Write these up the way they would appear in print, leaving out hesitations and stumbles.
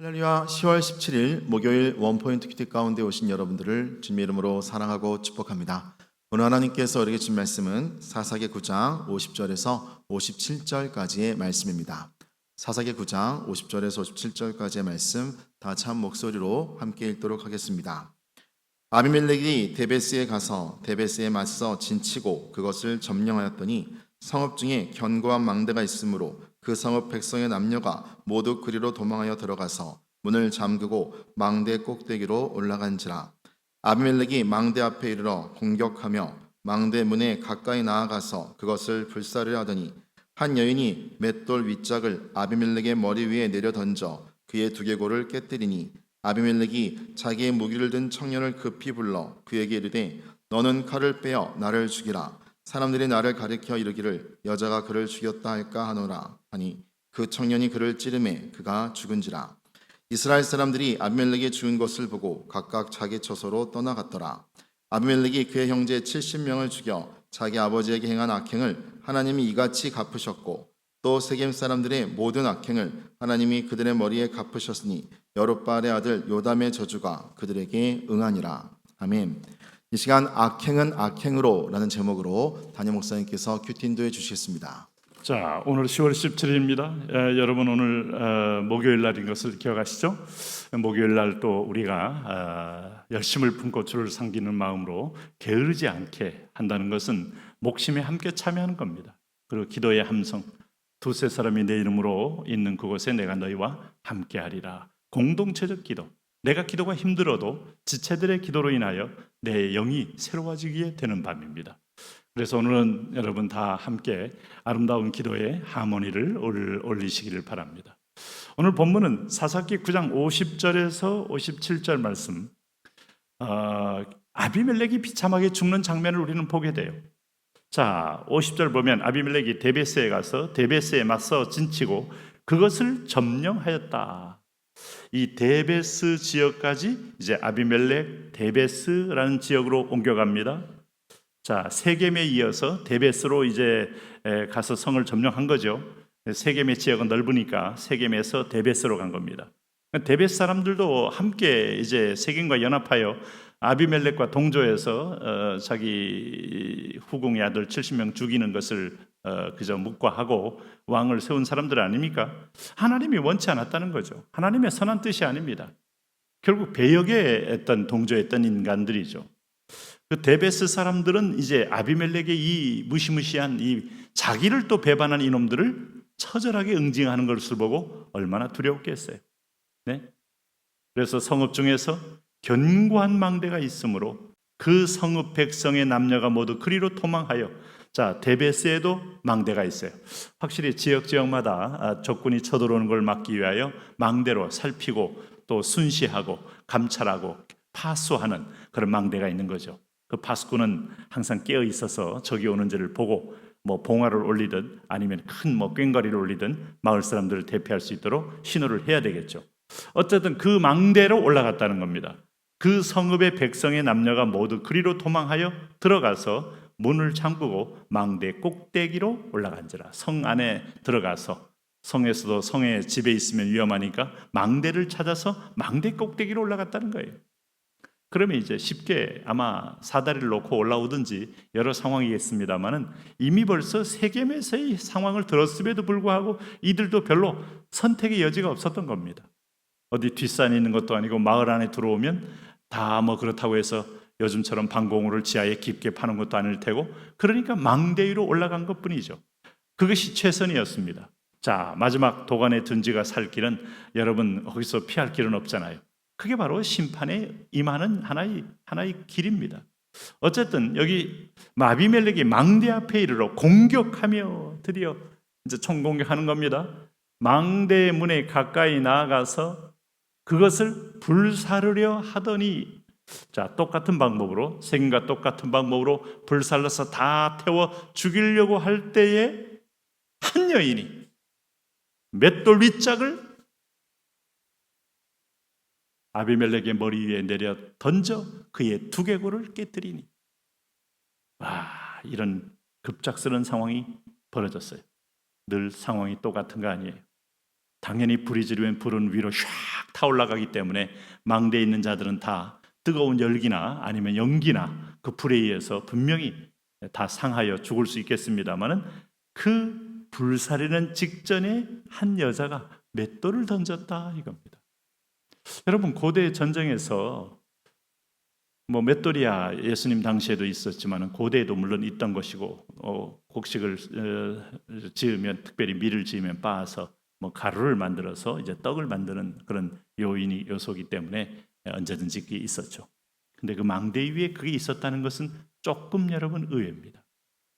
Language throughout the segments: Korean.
할렐루야. 10월 17일 목요일 원포인트 큐티 가운데 오신 여러분들을 주님의 이름으로 사랑하고 축복합니다. 오늘 하나님께서 우리에게 준 말씀은 사사기 9장 50절에서 57절까지의 말씀입니다. 사사기 9장 50절에서 57절까지의 말씀 다 참 목소리로 함께 읽도록 하겠습니다. 아비멜렉이 데베스에 가서 데베스에 맞서 진치고 그것을 점령하였더니 성읍 중에 견고한 망대가 있으므로 그 성읍 백성의 남녀가 모두 그리로 도망하여 들어가서 문을 잠그고 망대 꼭대기로 올라간지라. 아비멜렉이 망대 앞에 이르러 공격하며 망대 문에 가까이 나아가서 그것을 불사르려 하더니 한 여인이 맷돌 윗짝을 아비멜렉의 머리 위에 내려 던져 그의 두개골을 깨뜨리니 아비멜렉이 자기의 무기를 든 청년을 급히 불러 그에게 이르되 너는 칼을 빼어 나를 죽이라. 사람들이 나를 가리켜 이르기를 여자가 그를 죽였다 할까 하노라 하니 그 청년이 그를 찌르매 그가 죽은지라. 이스라엘 사람들이 아비멜렉이 죽은 것을 보고 각각 자기 처소로 떠나갔더라. 아비멜렉이 그의 형제 70명을 죽여 자기 아버지에게 행한 악행을 하나님이 이같이 갚으셨고 또 세겜 사람들의 모든 악행을 하나님이 그들의 머리에 갚으셨으니 여룻바알의 아들 요담의 저주가 그들에게 응하니라. 아멘. 이 시간 악행은 악행으로 라는 제목으로 담임 목사님께서 큐티 인도해 주시겠습니다. 자, 오늘 10월 17일입니다. 여러분 오늘 목요일 날인 것을 기억하시죠? 목요일 날 또 우리가 열심을 품고 주를 섬기는 마음으로 게으르지 않게 한다는 것은 목심에 함께 참여하는 겁니다. 그리고 기도의 함성, 두세 사람이 내 이름으로 있는 그곳에 내가 너희와 함께하리라. 공동체적 기도. 내가 기도가 힘들어도 지체들의 기도로 인하여 내 영이 새로워지게 되는 밤입니다. 그래서 오늘은 여러분 다 함께 아름다운 기도의 하모니를 올리시기를 바랍니다. 오늘 본문은 사사기 9장 50절에서 57절 말씀, 아비멜렉이 비참하게 죽는 장면을 우리는 보게 돼요. 자, 50절 보면 아비멜렉이 데베스에 가서 데베스에 맞서 진치고 그것을 점령하였다. 이 데베스 지역까지 이제 아비멜렉 데베스라는 지역으로 옮겨갑니다. 자, 세겜에 이어서 데베스로 이제 가서 성을 점령한 거죠. 세겜의 지역은 넓으니까 세겜에서 데베스로 간 겁니다. 데베스 사람들도 함께 이제 세겜과 연합하여 아비멜렉과 동조해서 자기 후궁의 아들 70명 죽이는 것을 그저 묵과하고 왕을 세운 사람들 아닙니까? 하나님이 원치 않았다는 거죠. 하나님의 선한 뜻이 아닙니다. 결국 배역에 했던 동조했던 인간들이죠. 그 데베스 사람들은 이제 아비멜렉의 이 무시무시한 이 자기를 또 배반한 이놈들을 처절하게 응징하는 것을 보고 얼마나 두려웠겠어요. 네? 그래서 성읍 중에서 견고한 망대가 있으므로 그 성읍 백성의 남녀가 모두 그리로 도망하여, 자, 데베스에도 망대가 있어요. 확실히 지역마다 적군이 쳐들어오는 걸 막기 위하여 망대로 살피고 또 순시하고 감찰하고 파수하는 그런 망대가 있는 거죠. 그 파수꾼은 항상 깨어 있어서 적이 오는지를 보고 뭐 봉화를 올리든 아니면 큰 뭐 꽹과리를 올리든 마을 사람들을 대피할 수 있도록 신호를 해야 되겠죠. 어쨌든 그 망대로 올라갔다는 겁니다. 그 성읍의 백성의 남녀가 모두 그리로 도망하여 들어가서 문을 잠그고 망대 꼭대기로 올라간지라. 성 안에 들어가서, 성에서도 성의 집에 있으면 위험하니까 망대를 찾아서 망대 꼭대기로 올라갔다는 거예요. 그러면 이제 쉽게 아마 사다리를 놓고 올라오든지 여러 상황이겠습니다만은 이미 벌써 세겜에서의 상황을 들었음에도 불구하고 이들도 별로 선택의 여지가 없었던 겁니다. 어디 뒷산에 있는 것도 아니고 마을 안에 들어오면 다 뭐 그렇다고 해서 요즘처럼 방공호를 지하에 깊게 파는 것도 아닐 테고, 그러니까 망대 위로 올라간 것뿐이죠. 그것이 최선이었습니다. 자, 마지막 도간의 둔지가 살 길은 여러분 거기서 피할 길은 없잖아요. 그게 바로 심판에 임하는 하나의 길입니다. 어쨌든 여기 아비멜렉이 망대 앞에 이르러 공격하며 드디어 이제 총공격하는 겁니다. 망대 문에 가까이 나아가서 그것을 불사르려 하더니, 자, 똑같은 방법으로, 세겜과 똑같은 방법으로 불살라서 다 태워 죽이려고 할 때에 한 여인이 맷돌 윗짝을 아비멜렉의 머리 위에 내려 던져 그의 두개골을 깨뜨리니, 와, 이런 급작스러운 상황이 벌어졌어요. 늘 상황이 똑같은 거 아니에요. 당연히 불이 지르면 불은 위로 샥 타올라가기 때문에 망대에 있는 자들은 다 뜨거운 열기나 아니면 연기나 그 불에 의해서 분명히 다 상하여 죽을 수 있겠습니다마는 그 불사르는 직전에 한 여자가 맷돌을 던졌다 이겁니다. 여러분 고대 전쟁에서 뭐 맷돌이야 예수님 당시에도 있었지만 고대에도 물론 있던 것이고 곡식을 지으면 특별히 밀을 지으면 빻아서 뭐 가루를 만들어서 이제 떡을 만드는 그런 요소이기 때문에 언제든지 그게 있었죠. 근데 그 망대 위에 그게 있었다는 것은 조금 여러분 의외입니다.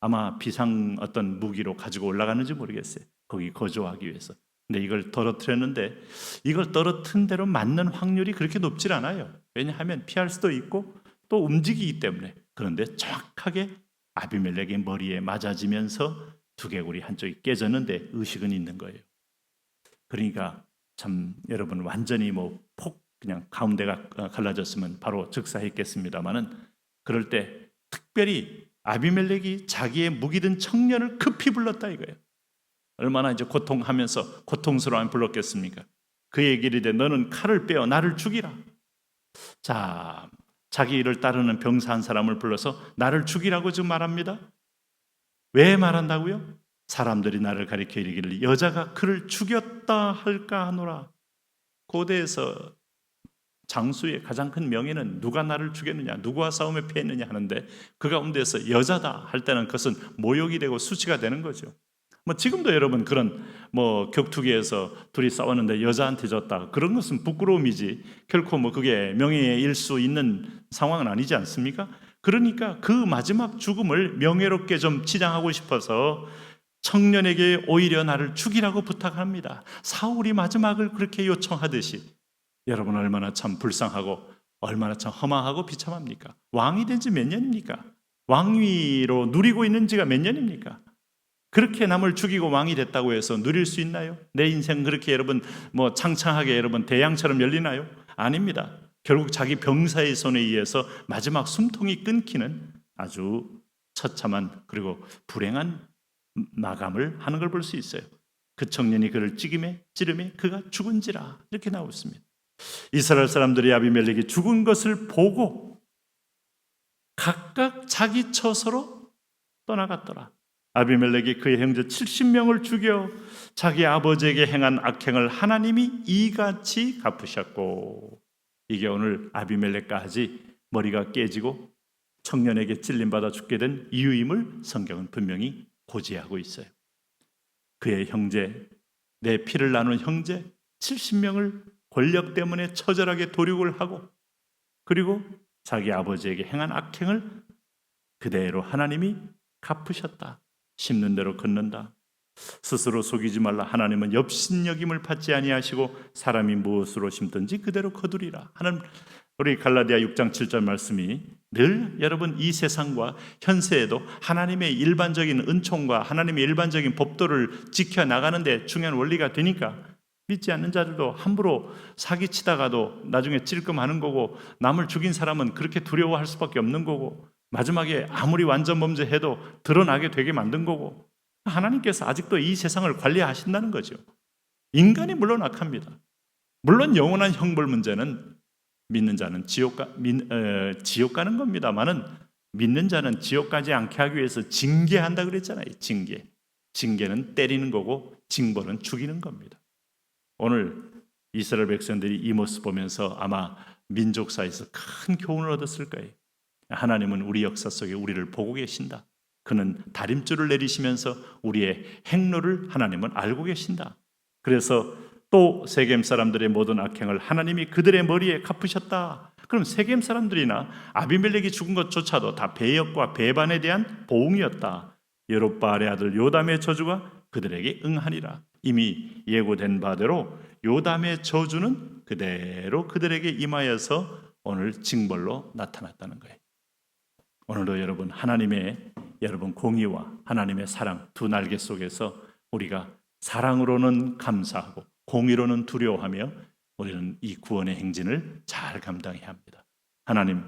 아마 비상 어떤 무기로 가지고 올라가는지 모르겠어요. 거기 거주하기 위해서. 근데 이걸 떨어뜨렸는데 이걸 떨어뜨린 대로 맞는 확률이 그렇게 높질 않아요. 왜냐하면 피할 수도 있고 또 움직이기 때문에. 그런데 정확하게 아비멜렉의 머리에 맞아지면서 두개골이 한쪽이 깨졌는데 의식은 있는 거예요. 그러니까 참 여러분 완전히 그냥 가운데가 갈라졌으면 바로 즉사했겠습니다마는 그럴 때 특별히 아비멜렉이 자기의 무기든 청년을 급히 불렀다 이거예요. 얼마나 이제 고통하면서 고통스러워하면 불렀겠습니까? 그에게 이르되 너는 칼을 빼어 나를 죽이라. 자, 자기 일을 따르는 병사 한 사람을 불러서 나를 죽이라고 지금 말합니다. 왜 말한다고요? 사람들이 나를 가리켜 이르기를 여자가 그를 죽였다 할까 하노라. 고대에서 장수의 가장 큰 명예는 누가 나를 죽였느냐, 누구와 싸움에 패했느냐 하는데 그 가운데서 여자다 할 때는 그것은 모욕이 되고 수치가 되는 거죠. 지금도 여러분 그런 격투기에서 둘이 싸웠는데 여자한테 졌다 그런 것은 부끄러움이지 결코 그게 명예일 수 있는 상황은 아니지 않습니까? 그러니까 그 마지막 죽음을 명예롭게 좀 치장하고 싶어서 청년에게 오히려 나를 죽이라고 부탁합니다. 사울이 마지막을 그렇게 요청하듯이 여러분 얼마나 참 불쌍하고 얼마나 참 허망하고 비참합니까? 왕이 된 지 몇 년입니까? 왕위로 누리고 있는 지가 몇 년입니까? 그렇게 남을 죽이고 왕이 됐다고 해서 누릴 수 있나요? 내 인생 그렇게 여러분 창창하게 여러분 대양처럼 열리나요? 아닙니다. 결국 자기 병사의 손에 의해서 마지막 숨통이 끊기는 아주 처참한 그리고 불행한 마감을 하는 걸 볼 수 있어요. 그 청년이 그를 찌르매 그가 죽은지라 이렇게 나오고 있습니다. 이스라엘 사람들이 아비멜렉이 죽은 것을 보고 각각 자기 처소로 떠나갔더라. 아비멜렉이 그의 형제 70명을 죽여 자기 아버지에게 행한 악행을 하나님이 이같이 갚으셨고, 이게 오늘 아비멜렉까지 머리가 깨지고 청년에게 찔림받아 죽게 된 이유임을 성경은 분명히 고지하고 있어요. 그의 형제, 내 피를 나눈 형제 70명을 권력 때문에 처절하게 도륙을 하고 그리고 자기 아버지에게 행한 악행을 그대로 하나님이 갚으셨다. 심는 대로 걷는다. 스스로 속이지 말라. 하나님은 업신여김을 받지 아니하시고 사람이 무엇으로 심든지 그대로 거두리라 하는 우리 갈라디아 6장 7절 말씀이 늘 여러분 이 세상과 현세에도 하나님의 일반적인 은총과 하나님의 일반적인 법도를 지켜나가는 데 중요한 원리가 되니까 믿지 않는 자들도 함부로 사기치다가도 나중에 찔끔하는 거고, 남을 죽인 사람은 그렇게 두려워할 수밖에 없는 거고, 마지막에 아무리 완전 범죄해도 드러나게 되게 만든 거고, 하나님께서 아직도 이 세상을 관리하신다는 거죠. 인간이 물론 악합니다. 물론 영원한 형벌 문제는 믿는 자는 지옥 가는 겁니다만은 믿는 자는 지옥 가지 않게 하기 위해서 징계한다 그랬잖아요. 징계는 때리는 거고 징벌은 죽이는 겁니다. 오늘 이스라엘 백성들이 이 모습 보면서 아마 민족사에서 큰 교훈을 얻었을 거예요. 하나님은 우리 역사 속에 우리를 보고 계신다. 그는 다림줄을 내리시면서 우리의 행로를 하나님은 알고 계신다. 그래서 또 세겜 사람들의 모든 악행을 하나님이 그들의 머리에 갚으셨다. 그럼 세겜 사람들이나 아비멜렉이 죽은 것조차도 다 배역과 배반에 대한 보응이었다. 여롯바알의 아들 요담의 저주가 그들에게 응하니라. 이미 예고된 바대로 요담의 저주는 그대로 그들에게 임하여서 오늘 징벌로 나타났다는 거예요. 오늘도 여러분 하나님의 여러분 공의와 하나님의 사랑 두 날개 속에서 우리가 사랑으로는 감사하고 공의로는 두려워하며 우리는 이 구원의 행진을 잘 감당해야 합니다. 하나님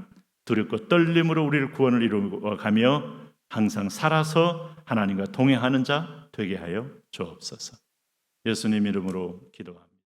두렵고 떨림으로 우리를 구원을 이루어가며 항상 살아서 하나님과 동행하는 자 되게 하여 주옵소서. 예수님 이름으로 기도합니다.